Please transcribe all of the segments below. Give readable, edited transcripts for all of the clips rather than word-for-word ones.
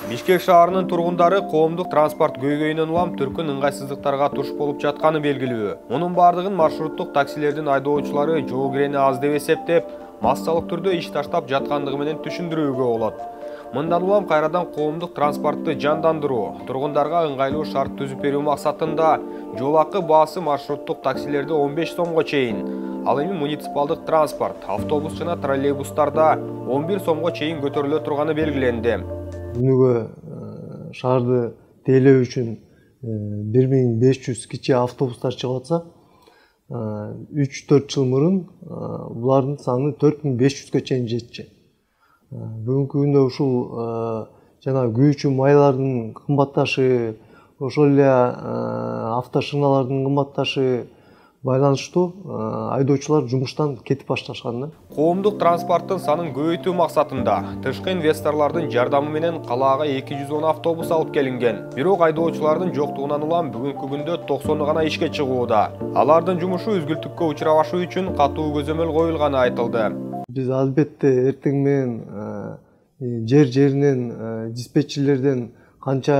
Бишкек шаарынын тургундары коомдук транспорт көйгөйүнөн улам түркүн ыңгайсыздыктарга туш болуп жатканы белгилүү. Мунун бардыгын маршруттук таксилердин айдоочулары жол кирени аз деп эсептеп, массалык түрдө иш таштап жаткандыгы менен түшүндүрүүгө болот. Мындан улам кайрадан коомдук транспортту жандандыруу, тургундарга ыңгайлуу шарт түзүп берүү максатында жол акы баасы маршруттук таксилерде 15 сомго чейин, ал эми муниципалдык транспорт, автобус жана троллейбустарда 11 сомго чейин көтөрүлө турганы белгиленди. Күнүгө шаарды тейлөө үчүн 1500 кичи автобустар чыгып атса, 3-4 жыл мурун булардын саны 4500-гө чейин жетчү. Бүгүнкү күндө ушул жана күйүүчү майлардын кымбатташы, ошол эле автошиналардын кымбатташы байланыштуу айдоочулар жумуштан кетип башташкан. Коомдук транспорттун санын көбөйтүү максатында тышкы инвесторлордун жардамы менен калаага 210 автобус алып келинген. Бирок айдоочулардын жоктугунан улам бүгүнкү күндө 90 гана ишке чыгууда. Алардын жумушу үзгүлтүккө учурабашы үчүн катуу көзөмөл коюлганы айтылды. Биз албетте эртең менен жер-жеринен диспетчерлерден канча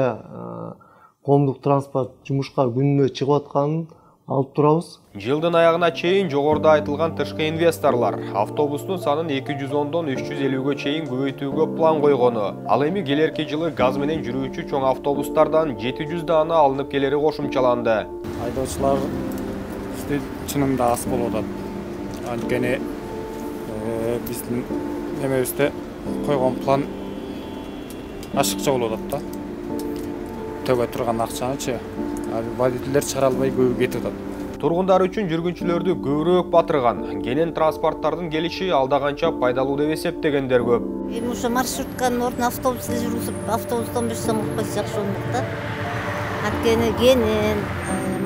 коомдук транспорт жумушка күнүнө чыгып атканын алып турабыз. Жылдын аягына чейин жогоруда айтылган тышкы инвесторлор автобустун санын 210дон 350гө чейин көбөйтүүгө план койгону. Ал эми келерки жылы газ менен жүрүүчү чоң автобустардан 700 дана алынып келери кошумчаланды. Айдоочулар чынында аз болуп атат. Анткени биздин немебизде койгон план ашыкча болуп атат да. Төгө турган акчанычы водительдер чыгара албай көбү кетип атат. Тургундар үчүн жүргүнчүлөрдү көбүрөөк батырган, кенен транспорттардын келиши алда канча пайдалуу деп эсептегендер көп. Эми ошо маршрутканын ордуна автобус жүргүзүп, автобустан 15 сом кылып койсо жакшы болмок да. Анткени кенен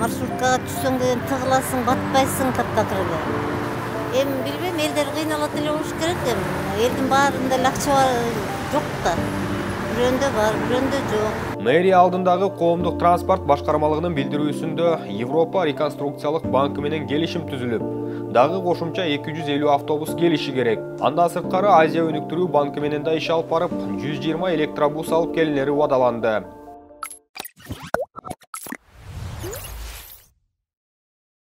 маршруткага түшсөң деген тыгыласың, батпайсың таптакырга. Эми билбейм, элдер кыйналат эле болуш керек. Элдин баарында эле акча жок да. Бирөөндө бар, бирөөндө жок. Мэрия алдындагы коомдук транспорт башкармалыгынын билдирүүсүндө Европа реконструкциялык банкы менен келишим түзүлүп, дагы кошумча 250 автобус келиши керек. Андан сырткары Азия өнүктүрүү банкы менен да иш алып барып, 120 электробус алып келинери убадаланды.